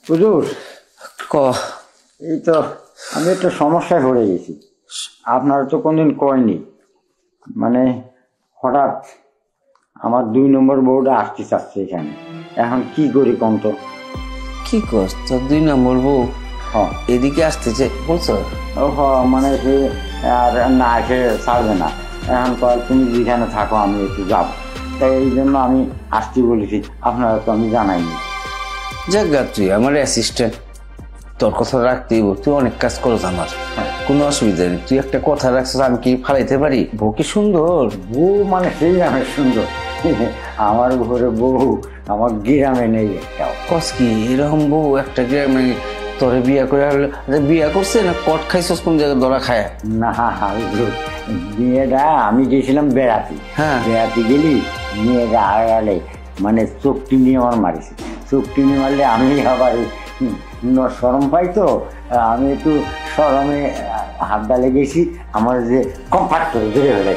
হুজুর ক এই তো আমি একটা সমস্যায় পড়ে গেছি। আপনারা তো কোনদিন কয়নি, মানে হঠাৎ আমার 2 নম্বর বউটা আসতে চাচ্ছে এখানে। এখন কি করি কোন তো? কি কস তোর 2 নম্বর বউ হ্যাঁ এদিকে আসতেছে বলছো? মানে সে আর না এসে ছাড়বে না। এখন কয় তুমি যেখানে থাকো আমি একটু যাবো, তাই এই জন্য আমি আসতে বলেছি। আপনারা তো আমি জানাইনি। যাক তুই আমার অ্যাসিস্ট্যান্ট, তোর কথা রাখতেই তুই অনেক কাজ করছ আমার, কোনো অসুবিধা নেই। তুই একটা কথা রাখছিস, আমি কি ফালাইতে পারি? বউ কি সুন্দর! বউ মানে সেই আমি সুন্দর। আমার ঘরে বউ আমার গ্রামে নেই একটাও। কস কি এরকম বউ একটা গ্রামে তোরে বিয়া করে বিয়া করছে না কট খাইছস কোন জায়গায় ধরা খায়? না হুজুর, মেয়েটা আমি গেছিলাম বেড়াতে। হ্যাঁ। বেড়াতে গেলি মেয়েটা আড়ালে মানে চোখটি নিয়ে আমার মারিছে। চোখটি নিয়ে মারলে আমি আবার শরম পাই, তো আমি একটু শরমে হাত ডালে গেছি। আমার যে কমফার্ট করে ধরে হলে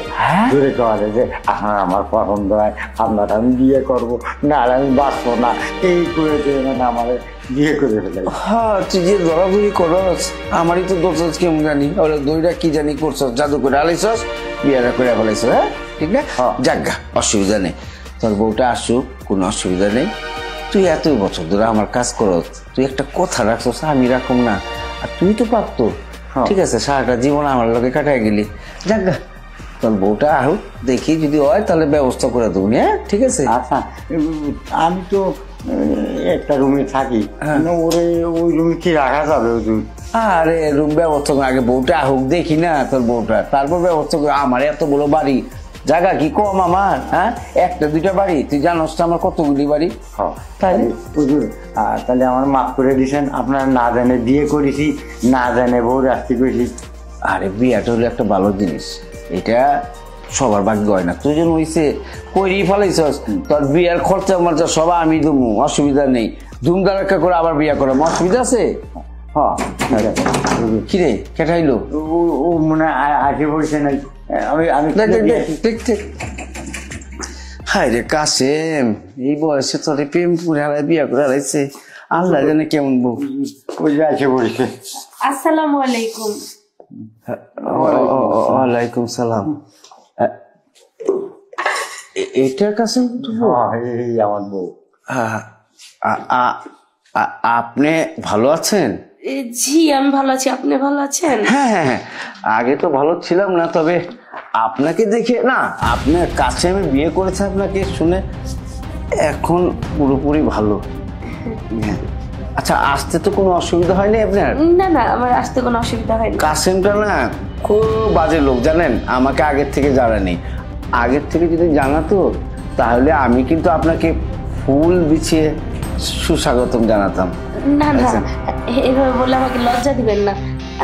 ধরে কওয়া যে আপনার আমার পছন্দ হয়, আপনার আমি বিয়ে করবো, না আর আমি বাঁচবো না, এই করে মানে আমার বিয়ে করে ফেলে। হ্যাঁ তুই যে দৌড়াদৌড়ি করস আমারই তো দোষ কেমন জানি, ওরা দইটা কি জানি করছস, জাদু করে আলাইছস, বিয়েটা করে ফেলাইছ। হ্যাঁ ঠিক না? যাজ্ঞা অসুবিধা নেই, তোর বউটা আসুক, কোনো অসুবিধা নেই। তুই এত বছর ধরে আমার কাজ করস, তুই একটা কথা রাখছস আমি রাখুম না? আর তুই তো প্রাপ্ত, ঠিক আছে, সারাটা জীবন আমার লোকে কাটাই গেলি। যাজ্ঞা তোর বউটা আহুক, দেখি যদি হয় তাহলে ব্যবস্থা করে দেবো। হ্যাঁ ঠিক আছে। আচ্ছা আমি তো একটা রুমে থাকি, ওরে ওই রুমে কি রাখা যাবে? আরে রুম ব্যবস্থা করে আগে বউটা আহুক, দেখি না তোর বউটা, তারপর ব্যবস্থা করে। আমার এত বড় বাড়ি, জায়গা কি কম আমার? হ্যাঁ একটা দুইটা বাড়ি, তুই জানোস তো আমার কতগুলি বাড়ি। তাহলে হুজুর তাহলে আমার মাফ করে দিছেন। আপনারা না জানে বিয়ে করেছি, না জানে বউ রাস্তি করেছি। আরে বিয়েটা হলো একটা ভালো জিনিস, এটা সবার ভাগ্য হয় না। তুই যেন হইছে করি ফেলাইছস, তোর বিয়ের খরচা মরচা সব আমি দেবো, অসুবিধা নেই। ধুমধারাক্কা করে আবার বিয়ে করাম, অসুবিধা আছে? কিরে কেটাইলো? ও মনে আসে পড়ছে না। আমি ঠিক ঠিক। হায় রে কাসেম, এই বয়সে তোর প্রেম করে হারাই বিয়া করে হারাইছে, আল্লাহ জানে কেমন বউ। ওই যে আসে পড়ছে। আসসালামু আলাইকুম। ওয়ালাইকুম সালাম। এটা কাসেম এই আমার বউ। আপনি ভালো আছেন? জি আমি ভালো আছি, আপনি ভালো আছেন? হ্যাঁ হ্যাঁ হ্যাঁ, আগে তো ভালো ছিলাম না, তবে আপনাকে দেখে না, আপনার কাছে আমি বিয়ে করেছি আপনাকে শুনে এখন পুরোপুরি ভালো। আচ্ছা আসতে তো কোনো অসুবিধা হয়নি আপনার? না না, আমার আসতে কোনো অসুবিধা হয়নি। কাসেমটা না খুব বাজে লোক জানেন, আমাকে আগের থেকে জানানি। আগের থেকে যদি জানাতো তাহলে আমি কিন্তু আপনাকে ফুল বিছিয়ে সুস্বাগতম জানাতাম। না না, এভাবে বলে আমাকে লজ্জা দিবেন না,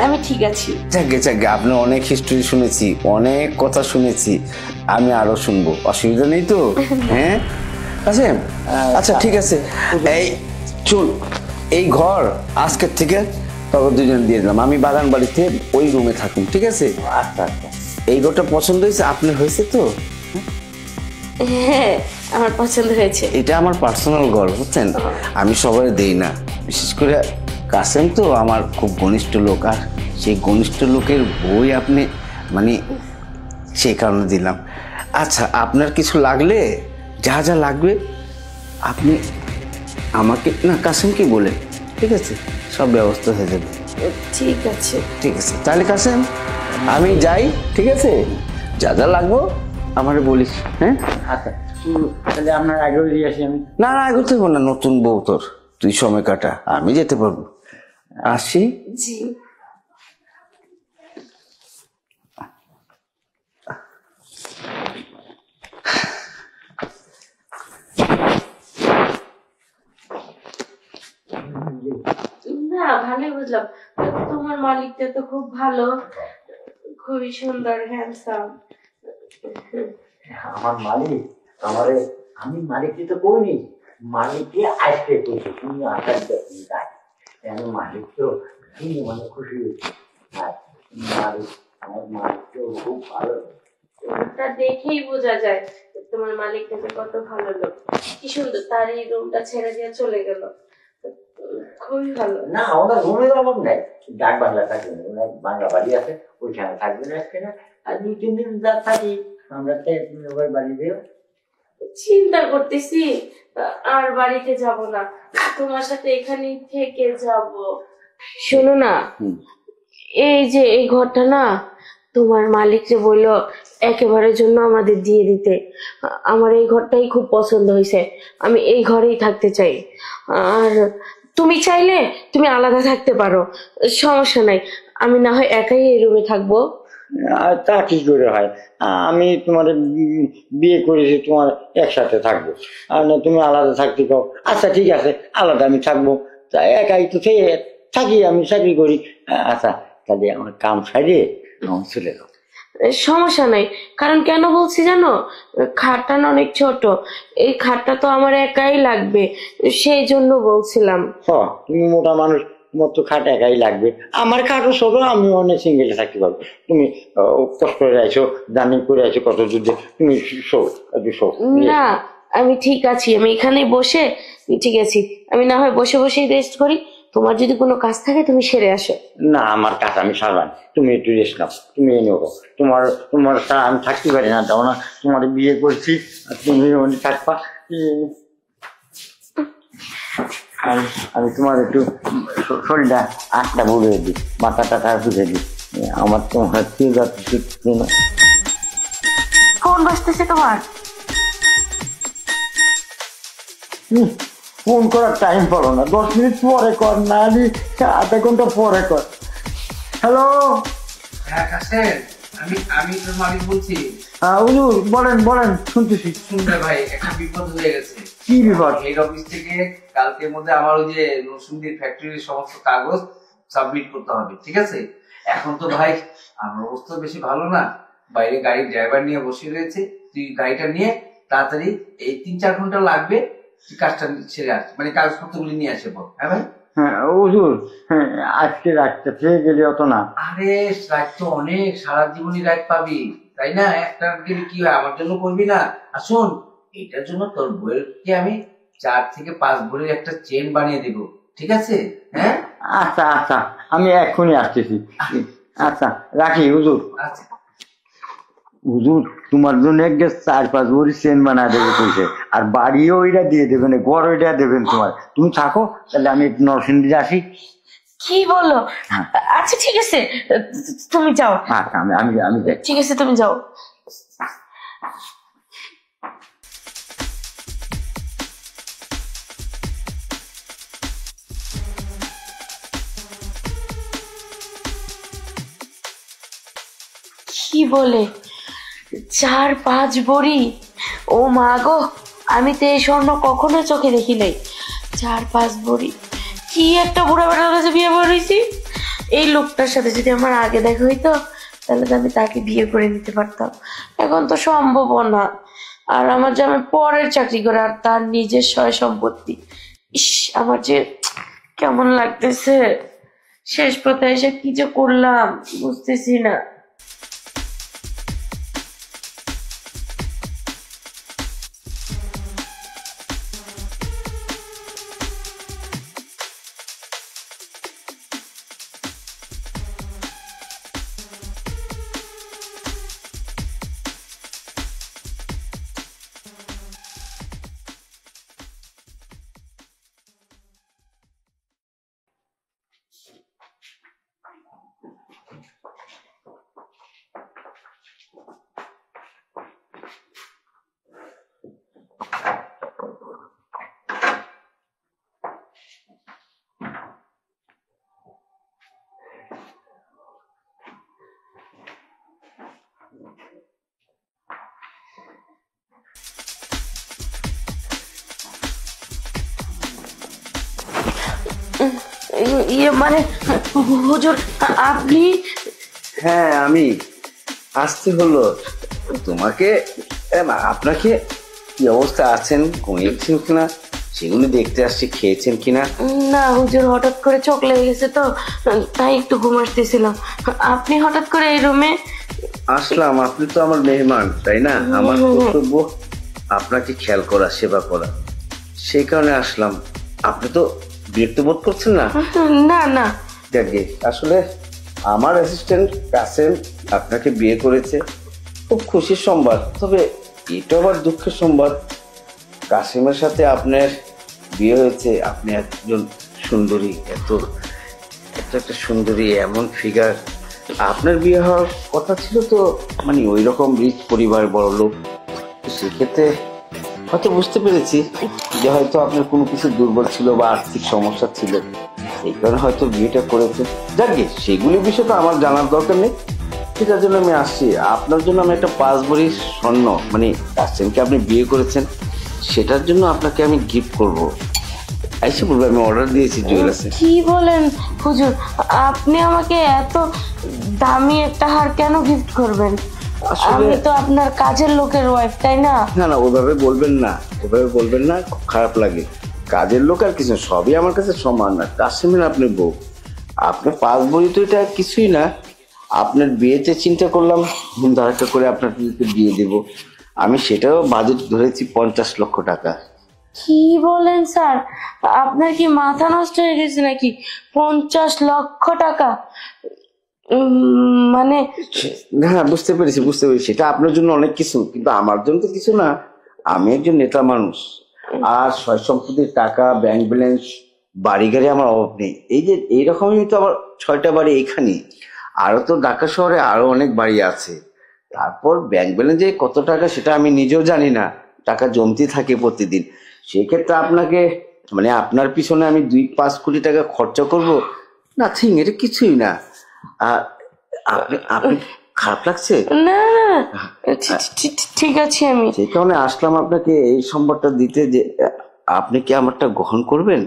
আমি ঠিক আছি। যাকে যাকে, আপনি অনেক হিস্ট্রি শুনেছি, অনেক কথা শুনেছি, আমি আরো শুনবো, অসুবিধা নেই তো? হ্যাঁ কাসেম, আচ্ছা ঠিক আছে, এই চল, এই ঘর আজকের থেকে তখন দুজন দিয়ে দিলাম, আমি বাগান বাড়িতে ওই রুমে থাকুন, ঠিক আছে? আচ্ছা আচ্ছা। এই ঘরটা পছন্দ হয়েছে আপনার? হয়েছে তো? হ্যাঁ আমার পছন্দ হয়েছে। এটা আমার পার্সোনাল ঘর বুঝছেন, আমি সবাই দেই না, বিশেষ করে কাসেম তো আমার খুব ঘনিষ্ঠ লোক, আর সেই ঘনিষ্ঠ লোকের বই আপনি মানে সেই কারণে দিলাম। আচ্ছা আপনার কিছু লাগলে, যা যা লাগবে আপনি আমাকে না কাসেমকে বলে, ঠিক আছে, সব ব্যবস্থা হয়ে যাবে। ঠিক আছে ঠিক আছে তাহলে কাসেম আমি যাই, ঠিক আছে? যা যা লাগবো আমারে বলিস। হ্যাঁ আচ্ছা তাহলে আপনার আগেও দিয়ে আসি আমি। না না এগোতে হবে না, নতুন বউ তোর, তুই সময় কাটা, আমি যেতে পারবো। আসি। জি। না ভালোই বুঝলাম, তোমার মালিকটা তো খুব ভালো, খুবই সুন্দর, হ্যান্ডসাম। আমার মালিক আমারে, আমি মালিককে তো করিনি, মালিককে আসতে করেছি। তুমি আসার আমি মালিক তো মানে খুশি হয়েছি। মালিক, আমার মালিক তো খুব ভালো। তা দেখেই বোঝা যায় তোমার মালিকটা যে কত ভালো লোক, কি সুন্দর তার এই রুমটা ছেড়ে দিয়ে চলে গেল। খুবই ভালো। না ওনার রুমের অভাব নাই, ডাক বাংলা থাকবে না, ওনার বাংলা বাড়ি আছে ওইখানে থাকবে না আজকে না, আর 2-3 দিন যা থাকি আমরা ওই বাড়ি দিও। চিন্তা করতেছি আর বাড়িতে যাব না, তোমার সাথে এখানেই থেকে যাব। শোনো না, এই যে এই ঘরটা না তোমার মালিক যে বললো একেবারের জন্য আমাদের দিয়ে দিতে, আমার এই ঘরটাই খুব পছন্দ হয়েছে, আমি এই ঘরেই থাকতে চাই। আর তুমি চাইলে তুমি আলাদা থাকতে পারো, সমস্যা নাই, আমি না হয় একাই এই রুমে থাকবো। তা কি করে হয়, আমি তোমার বিয়ে করেছি তোমার একসাথে থাকবো, আর না তুমি আলাদা থাকতে পাও। আচ্ছা ঠিক আছে, আলাদা আমি থাকবো, তা একাই তো থাকি, আমি চাকরি করি। আচ্ছা তাহলে আমার কাম সারিয়ে আমার চলে যাও। সমস্যা নাই, কারণ কেন বলছি জানো, খাটটা না অনেক ছোট, এই খাটটা তো আমার একাই লাগবে, সেই জন্য বলছিলাম। তুমি মোটা মানুষ, তোমার তো খাট একাই লাগবে, আমার খাটও ছোট, আমি অনেক সিঙ্গেলে থাকতে পারবো। তুমি কষ্ট করে আইছো, জার্নি করে আইছো কত যুদ্ধে, তুমি শো একটু শো। না আমি ঠিক আছি, আমি এখানে বসে ঠিক আছি, আমি না হয় বসে বসেই রেস্ট করি, তোমার যদি কোনো কাজ থাকে তুমি সেরে আসো। না আমার কাজ আমি সারবান, তুমি একটু রেস্ট নাও, তুমি এনে নেবো। তোমার তোমার আমি থাকতে পারি না, তাও না তোমার বিয়ে করছি আর তুমি অনেক থাকবা। আমি তোমার একটু শরীরটা আটটা বুঝে দিই, মাথা টাটা বুঝে দিই, আমার তোমার কেউ যাচ্ছে না। ফোন বাজতেছে তোমার? ফোন করার টাইম পারো না, 10 মিনিট পরে কর, না আধা ঘন্টা পরে কর। হ্যালো, হ্যাঁ কাশেম, আমি তোর মালিক বলছি। হুজুর বলেন বলেন, শুনতেছি। শুনবে ভাই, একটা বিপদ হয়ে গেছে। কি বিপদ? হেড অফিস থেকে কালকের মধ্যে আমার ওই যে নরসিংদীর ফ্যাক্টরির সমস্ত কাগজ সাবমিট করতে হবে, ঠিক আছে? এখন তো ভাই আমার অবস্থা বেশি ভালো না, বাইরে গাড়ির ড্রাইভার নিয়ে বসে রয়েছে, তুই গাড়িটা নিয়ে তাড়াতাড়ি এই 3-4 ঘন্টা লাগবে, তুই কাজটা ছেড়ে আস, মানে কাগজপত্রগুলি নিয়ে আসে বল। হ্যাঁ ভাই। হ্যাঁ হুজুর, হ্যাঁ আজকে রাতটা খেয়ে গেলে অত না। আরে রাত তো অনেক, সারা জীবনই রাত পাবি, তাই না? একটা দিন কি হয়, আমার জন্য করবি না? আর শোন, এটার জন্য তোর বইয়েরকে আমি 4 থেকে 5 ভরির একটা চেন বানিয়ে দেবো, ঠিক আছে? হ্যাঁ আচ্ছা আচ্ছা, আমি এক্ষুনি আসতেছি। আচ্ছা রাখি হুজুর। আচ্ছা হুজুর তোমার জন্য একটা 4-5 ভরি চেন বানা দেবে কইছে, আর বাড়িও ওইটা দিয়ে দেবেন, ঘর ওইটা দেবেন তোমার। তুমি থাকো তাহলে, আমি নরসিংদী আসি। কি বলো? আচ্ছা ঠিক আছে, তুমি যাও। আচ্ছা আমি আমি আমি যাই। ঠিক আছে তুমি যাও। কি বলে 4-5 ভরি? ও মা গো, আমি তো এই স্বর্ণ কখনো চোখে দেখি নাই। 4-5 ভরি, কি একটা বুড়া বেড়ার কাছে বিয়ে করেছি। এই লোকটার সাথে যদি আমার আগে দেখা হইতো তাহলে তো আমি তাকে বিয়ে করে নিতে পারতাম, এখন তো সম্ভব না। আর আমার জামাই পরের চাকরি করে, আর তার নিজের সয় সম্পত্তি। ইস, আমার যে কেমন লাগতেছে, শেষ পথে এসে কি যে করলাম বুঝতেছি না। ইয়ে মানে হুজুর আপনি? হ্যাঁ আমি, আসতে হলো তোমাকে। আপনাকে কি অবস্থা আছেন, ঘুমিয়েছেন কিনা সেগুলো দেখতে আসছি, খেয়েছেন কিনা। না হুজুর, হঠাৎ করে চোখ লেগে গেছে তো, তাই একটু ঘুম আসতেছিলাম। আপনি হঠাৎ করে এই রুমে? আসলাম, আপনি তো আমার মেহমান তাই না, আমার কর্তব্য আপনাকে খেয়াল করা, সেবা করা, সেই কারণে আসলাম। আপনি তো বিরক্ত বোধ করছেন না? না না। দেখে আসলে আমার অ্যাসিস্ট্যান্ট কাসেম আপনাকে বিয়ে করেছে, খুব খুশির সংবাদ। তবে এটা আবার দুঃখের সংবাদ, কাসেমের সাথে আপনার বিয়ে হয়েছে। আপনি একজন সুন্দরী, এত একটা সুন্দরী, এমন ফিগার। আপনার বিয়ে হওয়ার কথা ছিল তো মানে ওই রকম রিচ পরিবার, বড় লোক। সেক্ষেত্রে হয়তো বুঝতে পেরেছি যে হয়তো আপনার কোনো কিছু দুর্বল ছিল বা আর্থিক সমস্যা ছিল, এই কারণে হয়তো বিয়েটা করেছে। যাকে সেগুলি বিষয় তো আমার জানার দরকার নেই, সেটার জন্য আমি আসছি। আপনার জন্য আমি একটা 5 ভরি স্বর্ণ, মানে কাসেমকে আপনি বিয়ে করেছেন সেটার জন্য আপনাকে আমি গিফট করব। আইসে বলবো আমি অর্ডার দিয়েছি জুয়েলার্সে। কি বলেন হুজুর, আপনি আমাকে এত দামি একটা হার কেন গিফট করবেন? আমি তো আপনার কাজের লোকের ওয়াইফ, তাই না? না না, ওভাবে বলবেন না, ওভাবে বলবেন না, খুব খারাপ লাগে। কাজের লোক আর কিছু, সবই আমার কাছে সমান। না কাসেমের আপনি বউ, আপনি 5 ভরি তো এটা কিছুই না। আপনার বিয়েতে চিন্তা করলাম ধুমধারাক্কা করে আপনার বিয়ে দেব। আমি সেটাও বাজেট ধরেছি 50 লক্ষ টাকা। কি বলেন স্যার, আপনার কি মাথা নষ্ট হয়ে গেছে নাকি? 50 লক্ষ টাকা? মানে হ্যাঁ, বুঝতে পেরেছি। সেটা আপনার জন্য অনেক কিছু, কিন্তু আমার জন্য তো কিছু না। আমি একজন নেতা মানুষ, আর সয় সম্পত্তির টাকা, ব্যাংক ব্যালেন্স, বাড়ি গাড়ি আমার অভাব নেই। এই যে এইরকমই তো আবার 6টা বাড়ি এইখানে, আরো তো ঢাকা শহরে আরো অনেক বাড়ি আছে। তারপর ব্যাংক ব্যালেন্সে কত টাকা সেটা আমি নিজেও জানি না, টাকা জমতে থাকে প্রতিদিন। সেক্ষেত্রে আপনাকে মানে আপনার পিছনে আমি 2-5 কোটি টাকা খরচা করব, নাথিং, এটা কিছুই না। আর আপনি খারাপ লাগছে? না না, ঠিক আছে। আমি সেই কারণে আসলাম আপনাকে এই সম্পদটা দিতে, যে আপনি কি আমারটা গ্রহণ করবেন?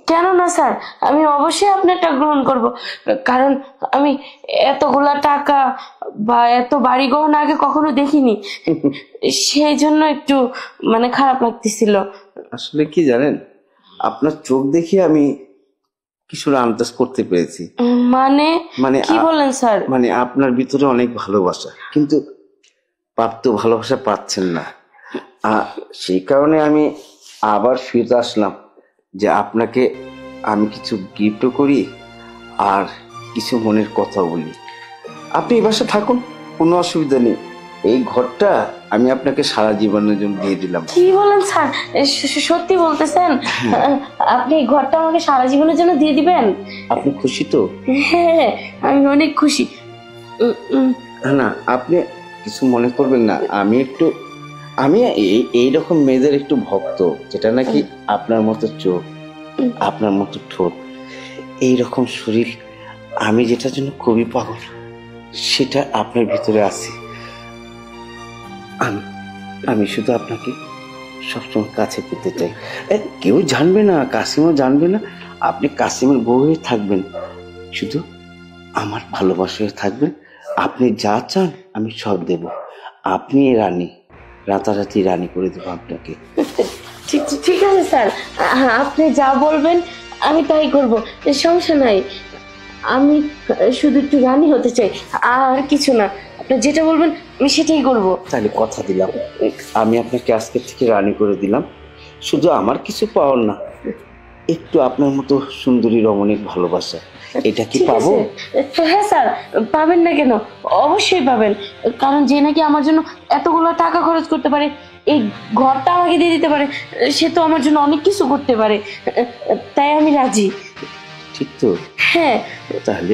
কেন না স্যার, আমি অবশ্যই আপনারটা গ্রহণ করব। কারণ আমি এতগুলা টাকা বা এত বাড়ি গহনা আগে কখনো দেখিনি, সেই জন্য একটু মানে খারাপ লাগতেছিল। আসলে কি জানেন, আপনার চোখ দেখে আমি কিছু আন্দাজ করতে পেরেছি। মানে কি বলেন স্যার? মানে আপনার ভিতরে অনেক ভালোবাসা, কিন্তু প্রাপ্ত ভালোবাসা পাচ্ছেন না। সেই কারণে আমি আবার ফিরে আসলাম যে আপনাকে আমি কিছু গিফটও করি আর কিছু মনের কথা বলি। আপনি এই বাসায় থাকুন, কোনো অসুবিধা নেই। এই ঘরটা আমি আপনাকে সারা জীবনের জন্য দিয়ে দিলাম। কি বলেন স্যার, সত্যি বলতেছেন? আপনি এই ঘরটা আমাকে সারা জীবনের জন্য দিয়ে দিবেন? আপনি খুশি তো? হ্যাঁ, আমি অনেক খুশি। না, আপনি কিছু মনে করবেন না। আমি এইরকম মেয়েদের একটু ভক্ত, যেটা নাকি আপনার মতো চোখ, আপনার মতো ঠোঁট, এইরকম শরীর, আমি যেটার জন্য খুবই পাগল, সেটা আপনার ভিতরে আছে। আমি শুধু আপনাকে সবসময় কাছে পেতে চাই। কেউ জানবে না, কাসিমও জানবে না, আপনি কাসিমের বউ হয়ে থাকবেন, শুধু আমার ভালোবাসা হয়ে থাকবেন। আপনি যা চান আমি সব দেব। আপনি রানী, রাতারাতি রানী করে দেবো আপনাকে। ঠিক আছে স্যার, আপনি যা বলবেন আমি তাই করব, সমস্যা নাই। আমি শুধু একটু রানী হতে চাই, আর কিছু না। আপনি যেটা বলবেন আমি সেটাই করব। তাহলে কথা দিলাম, আমি আপনাকে আজকে থেকে রানী করে দিলাম। শুধু আমার কিছু পাওয়ার না, একটু আপনার মতো সুন্দরী রমণীর ভালোবাসা, এটা কি পাবো? হ্যাঁ স্যার, পাবেন না কেন? অবশ্যই পাবেন। কারণ যে নাকি আমার জন্য এতগুলো টাকা খরচ করতে পারে, এই ঘরটা আমাকে দিয়ে দিতে পারে, সে তো আমার জন্য অনেক কিছু করতে পারে। তাই আমি রাজি। ঠিক তো? হ্যাঁ। তাহলে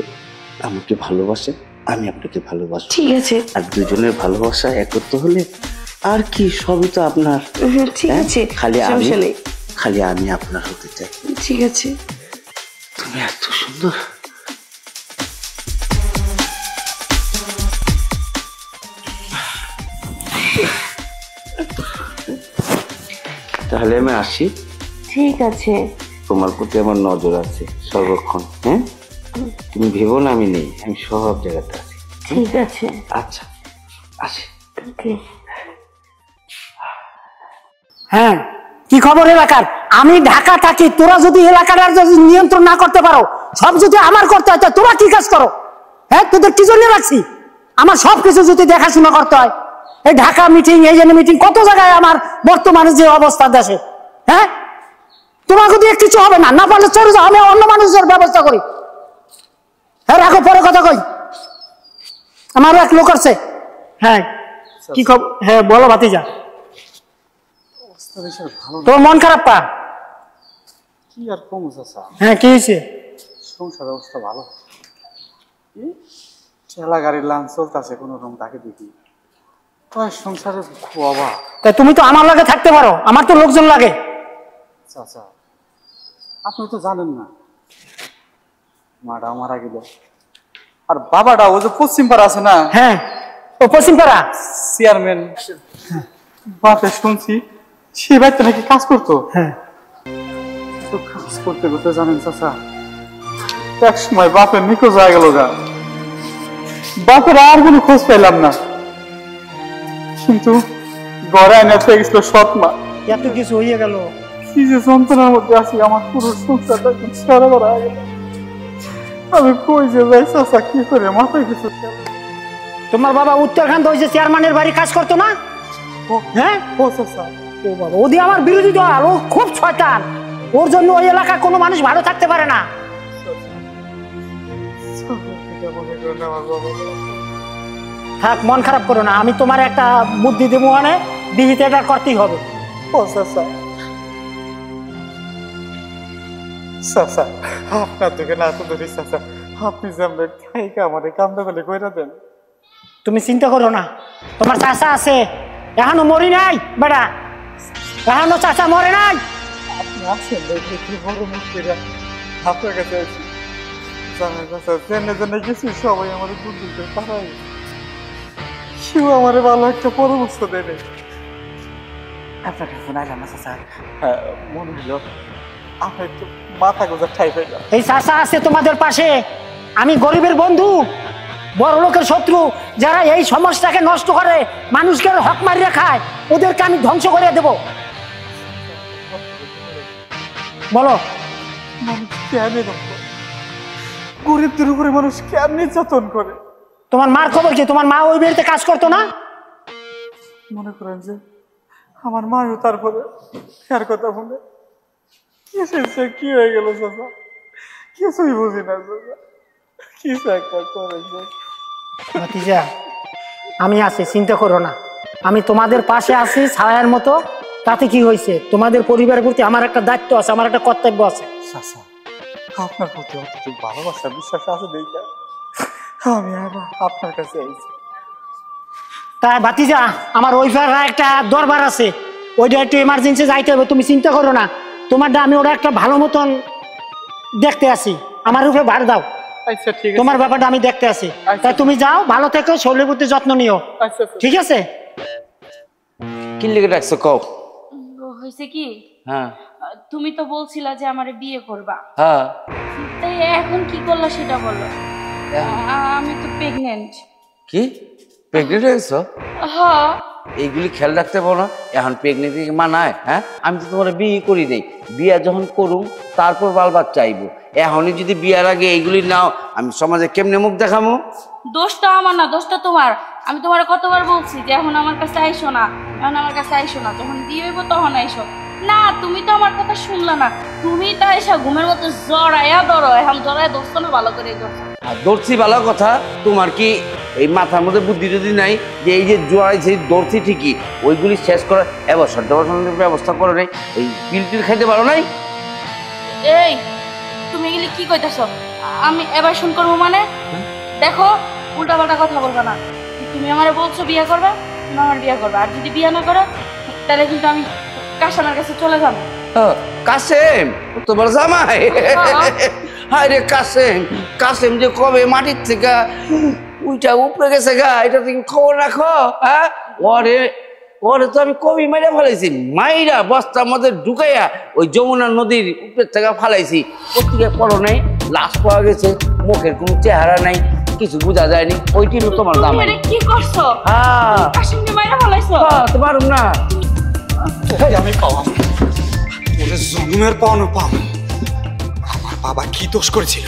আমাকে ভালোবাসে, আমি আপনাকে ভালোবাসি। ঠিক আছে। আর দুজনের ভালোবাসা একত্র হলে আর কি, সবই তো আপনার। ঠিক আছে, খালি আমি আপনার হতে চাই। ঠিক আছে। তুমি এত সুন্দর। তাহলে আমি আসি। ঠিক আছে। তোমার প্রতি আমার নজর আছে সর্বক্ষণ। হ্যাঁ, তুমি ভেবো না আমি নেই, আমি সব জায়গাতে আছি। ঠিক আছে। আচ্ছা, আসি। হ্যাঁ, কি খবর এলাকার? আমি ঢাকা থাকি, তোরা যদি এলাকাটার যদি নিয়ন্ত্রণ না করতে পারো, সব যদি আমার করতে হয়, তোরা কি কাজ করো? হ্যাঁ, তোদের কি জন্য রাখছি? আমার সবকিছু যদি দেখাশোনা করতে হয়, এই ঢাকা মিটিং, এই জন্য মিটিং, কত জায়গায় আমার বর্তমানে যে অবস্থা দেশে, হ্যাঁ, তোমাকে দিয়ে কিছু হবে না, না পারলে চলে যাও, আমি অন্য মানুষের ব্যবস্থা করি। হ্যাঁ রাখো, পরে কথা কই। আমার এক লোক আছে। হ্যাঁ কি খবর? হ্যাঁ বলো ভাতিজা। তোর মন খারাপ পা? কি আর কম চাচা, হ্যাঁ কি হয়েছে? সংসার অবস্থা ভালো, ঠেলা গাড়ির লাইন চলতেছে কোন রকম, তাকে দেখি সংসারে খুব অভাব। তাই তুমি তো আমার লাগে থাকতে পারো, আমার তো লোকজন লাগে। চাচা আপনি তো জানেন না, মাটা মারা গেল, আর বাবাটা ও যে পশ্চিম পাড়া আছে না, হ্যাঁ ও পশ্চিম পাড়া চেয়ারম্যান, বাপে শুনছি সে বাড়িতে নাকি কাজ করতো। হ্যাঁ তো কাজ করতে করতে জানেন চাচা, এক সময় বাপের নিখোঁজ হয়ে গেল গা, বাপের আর কোনো খোঁজ পেলাম না, কিন্তু ঘরে আইনা পেয়ে গেছিল সৎ মা। এত কিছু হয়ে গেল, কি যে যন্ত্রণার মধ্যে আছি, আমার পুরো সংসারটা একদম সারা করা হয়ে গেল। আমি কই যে যাই চাচা, কি করে মাথায় কিছু খেলে। তোমার বাবা উত্তরাখণ্ড হয়েছে চেয়ারম্যানের বাড়ি কাজ করতো না? হ্যাঁ ও চাচা, ও বাবা, ওদি আমার বিরোধী দল, ও খুব শয়তান, ওর জন্য ওই এলাকায় কোনো মানুষ ভালো থাকতে পারে না। থাক মন খারাপ করো না, আমি তোমার একটা বুদ্ধি দেবো, মানে বিহিত এটা করতেই হবে। ও চাচা, চাচা আপনার দিকে না তো ধরি চাচা, আপনি জানবেন খাইকা আমাদের কামটা বলে কইরা দেন। তুমি চিন্তা করো না, তোমার চাচা আছে, এখনো মরি নাই বেড়া, এখনো চাচা মরে নাই। আপনি আছেন দেখলে কি বড় মুখ করে আপনার কাছে আছি, জানেন চাচা জেনে জেনে গেছি সবাই আমার বুদ্ধি করে তারাই, কেউ আমার ভালো একটা পরামর্শ দেবে। আপনার কাছে নাইলাম না চাচা, মনে হলো আপনার একটু মাথা গোজা ঠাই পাইলাম। এই চাচা আছে তোমাদের পাশে, আমি গরিবের বন্ধু, বড় লোকের শত্রু, যারা এই সমাজটাকে নষ্ট করে, মানুষকে হক মারিয়ে খায়, ওদেরকে আমি ধ্বংস করে দেব। বলো মানুষ কেন এরকম করে? গরিবদের উপরে মানুষ কেন নির্যাতন করে? তোমার মার খবর কি? তোমার মা ওই বাড়িতে কাজ করতো না? মনে করেন যে আমার মাও তারপরে কার কথা বলে কি হয়ে গেল চাচা, কিছুই বুঝি না চাচা, কিছু একটা করেছে। ভাতিজা আমি আছি, চিন্তা করো না, আমি তোমাদের পাশে আছি ছায়ার মতো। তাতে কি হয়েছে? তোমাদের পরিবারের প্রতি আমার একটা দায়িত্ব আছে, আমার একটা কর্তব্য আছে। চাচা আপনার প্রতি অতটুকু ভালোবাসা বিশ্বাস আছে দেখা আমি আবার আপনার কাছে আইছি। তা ভাতিজা আমার ওই পাড়ায় একটা দরবার আছে, ওইটা একটু এমার্জেন্সি যাইতে হবে, তুমি চিন্তা করো না, তোমারটা আমি ওরা একটা ভালো মতন দেখতে আসি, আমার উপরে ভার দাও। আচ্ছা ঠিক আছে, তোমার ব্যাপারটা আমি দেখতে আসি। তাই তুমি যাও, ভালো থেকো, শরীরের প্রতি যত্ন নিও, আচ্ছা ঠিক আছে? কি লিখে রাখছো কও? হয়েছে কি, হ্যাঁ তুমি তো বলছিলা যে আমারে বিয়ে করবা, হ্যাঁ, তাই এখন কি করলা সেটা বলো। আমি তো প্রেগনেন্ট। কি প্রেগনেন্ট হয়েছো? হ্যাঁ। এইগুলি খেয়াল রাখতে পারো না, এখন প্রেগনেন্ট মানায়? হ্যাঁ আমি তো তোমার বিয়ে করি দেই, বিয়া যখন করুম তারপর বালবাদ চাইবো, এখনই যদি বিয়ার আগে এইগুলি নাও আমি সমাজে কেমনে মুখ দেখামো? দোষটা আমার না, দোষটা তোমার। আমি তোমার কতবার বলছি যে এখন আমার কাছে আইসো না, এখন আমার কাছে আইসো না, যখন বিয়ে হইব তখন আইসো না। তুমি তো আমার কথা শুনলা না, তুমি তো এসা ঘুমের মতো জড়াইয়া ধরো, এখন জড়াইয়া ধরছো না, ভালো করে ধরছো। আর দৌড়ছি ভালো কথা, তোমার কি এই মাথার মধ্যে বুদ্ধি যদি নাই যে এই যে জোয়াইছি দৌড়ছি ঠিকই, ওইগুলি শেষ করে এবছর দেবসনের ব্যবস্থা করে নাই, ওই পিল টিল খাইতে পারো নাই? এই তুমি এগুলি কি কইতাছো? আমি এবার শুন করবো মানে? দেখো উল্টা পাল্টা কথা বলবা না, তুমি আমার বলছো বিয়ে করবে, তুমি আমার বিয়ে করবে, আর যদি বিয়ে না করো তাহলে কিন্তু আমি কাশামের কাছে চলে যাবো। কাসেম তোমার জামাই? হায় রে কাসেম, কাসেম যে কবে মাটির থেকে উইটা উপরে গেছে গা, এটা তুমি খবর রাখো? হ্যাঁ ওরে ওরে তো আমি কবি মাইরা ফেলাইছি, মাইরা বস্তার মধ্যে ঢুকাইয়া ওই যমুনা নদীর উপরের থেকে ফালাইছি। পত্রিকায় পড়ো নাই, লাশ পাওয়া গেছে, মুখের কোনো চেহারা নাই, কিছু বোঝা যায়নি, ওইটি তোমার জামাই। কি করছো? হ্যাঁ কাশিমকে মাইরা ফেলাইছো? তোমার না আমি পাওয়া ওরে জন্মের পাওয়ানো পাও। আমার বাবা কি দোষ করেছিল,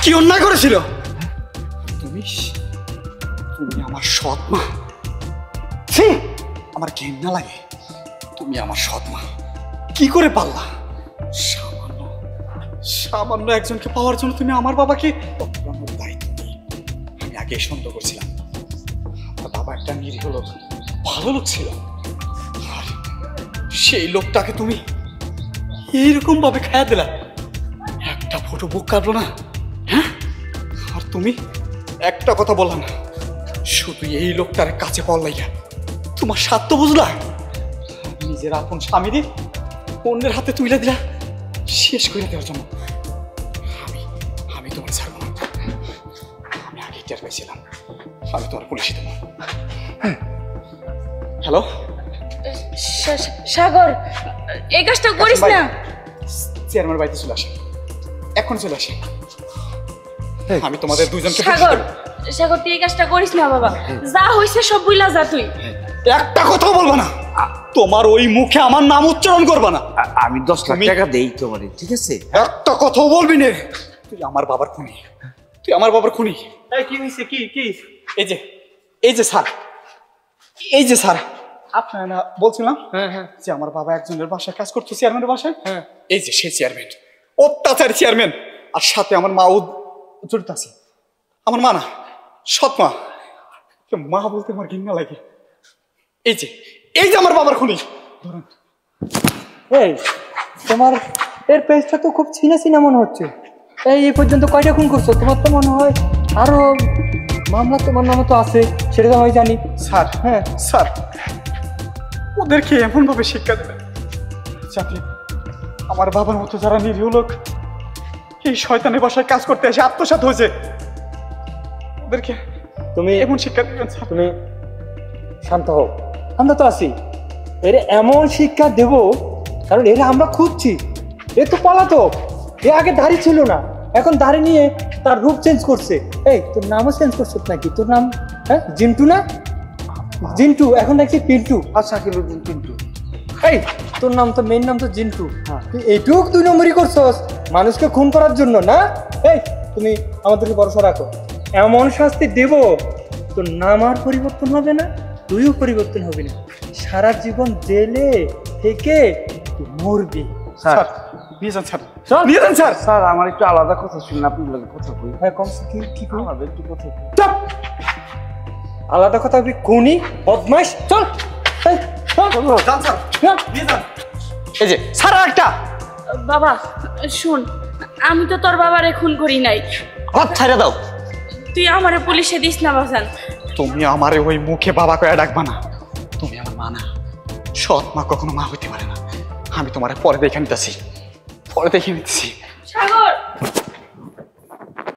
কি অন্যায় করেছিল? তুমি তুমি আমার সৎ মা। আমার ঘৃণা লাগে, তুমি আমার সৎ মা, কি করে পারলা? সামান্য সামান্য একজনকে পাওয়ার জন্য তুমি আমার বাবাকে অপমানের দায়িত্ব নিয়ে আমি আগে সন্দেহ করছিলাম আমার বাবা একটা নিরীহ লোক, ভালো লোক ছিল, আর সেই লোকটাকে তুমি এইরকম ভাবে খায়া দিলা, একটা ফটো বুক কাটলো না, হ্যাঁ? আর তুমি একটা কথা বললা না, শুধু এই লোকটার কাছে পাওয়ার লাইগা তোমার স্বার্থ বুঝলা, নিজের আপন স্বামীরে অন্যের হাতে তুলে দিলা শেষ করে দেওয়ার জন্য। আমি আমি তোমার ছাড়বো না, আমি আগে টের পাইছিলাম, আমি তোমার পুলিশে দেবো। হ্যালো সাগর, এই কাজটা করিস না। চেয়ারম্যান বাড়িতে চলে আসে, এখন চলে আসে। আমি তোমাদের দুইজনকে সাগর, সাগর তুই এই কাজটা করিস না বাবা, যা হইছে সব বুইলা যা তুই। একটা কথা বলবো না, তোমার ওই মুখে আমার নাম উচ্চারণ করবা না। আমি 10 লাখ টাকা দেই তোমারে, ঠিক আছে? একটা কথাও বলবি না, তুই আমার বাবার খুনি, তুই আমার বাবার খুনি। কি হয়েছে? কি কি? এই যে স্যার, এই যে স্যার, আপনার না বলছিলাম যে আমার বাবা একজনের বাসায় কাজ করতো, চেয়ারম্যানের বাসায়। এই যে সেই চেয়ারম্যান, অত্যাচারী চেয়ারম্যান, আর সাথে আমার মাও জড়িত আছে। আমার মা না, সৎ মা, মা বলতে আমার ঘৃণা লাগে। এই যে আমার বাবার খুনি। ধরুন, এই তোমার এর পেজটা তো খুব চিনা চিনা মনে হচ্ছে। এই পর্যন্ত কয়টা খুন করছো? তোমার তো মনে হয় আরো মামলা তোমার নামে তো আছে, সেটা তো আমি জানি। স্যার, হ্যাঁ স্যার, ওদেরকে এমন ভাবে শিক্ষা দেবেন যাতে আমার বাবার মতো যারা নিরীহ লোক এই শয়তানের বাসায় কাজ করতে এসে আত্মসাৎ হয়েছে, ওদেরকে তুমি এমন শিক্ষা দেবেন স্যার। তুমি শান্ত হও, আমরা তো আছি। এর এমন শিক্ষা দেব, কারণ এরা আমরা খুঁজছি। এ তো পলাতক, এ আগে দাড়ি ছিল না, এখন দাড়ি নিয়ে তার রূপ চেঞ্জ করছে। এই তোর নামও চেঞ্জ করছো নাকি? তোর নাম হ্যাঁ জিন্টু না? জিন্টু, এখন দেখছি পিন্টু। আচ্ছা কিলুদ্দিন পিন্টু। এই তোর নাম তো, মেইন নাম তো জিন্টু। তুই এইটুক 2 নম্বরই করছস মানুষকে খুন করার জন্য না? এই তুমি আমাদেরকে ভরসা রাখো, এমন শাস্তি দেব তোর নাম আর পরিবর্তন হবে না, তুইও পরিবর্তন হবে না, সারা জীবন জেলে থেকে তুই মরবি। স্যার নিয়ে যান স্যার, নিয়ে যান স্যার। স্যার আমার একটু আলাদা কথা শুনুন, আপনার লাগে কথা কই। হ্যাঁ কম কি কি কই? আলাদা একটু কথা কই। চুপ! আলাদা কথা বলবি? খুনি, বদমাইশ, চল এই, চল। যান স্যার, চল। নিয়ে যান। এই যে স্যার, একটা বাবা শুন, আমি তো তোর বাবারে খুন করি নাই, হাত ছাইড়া দাও। তুই আমারে পুলিশে দিস না বাজান। তুমি আমারে ওই মুখে বাবা কয়ে ডাকবা না, তুমি আমার মা না, সৎ মা কখনো মা হইতে পারে না। আমি তোমার পরে দেখে নিতেছি, পরে দেখে নিতেছি।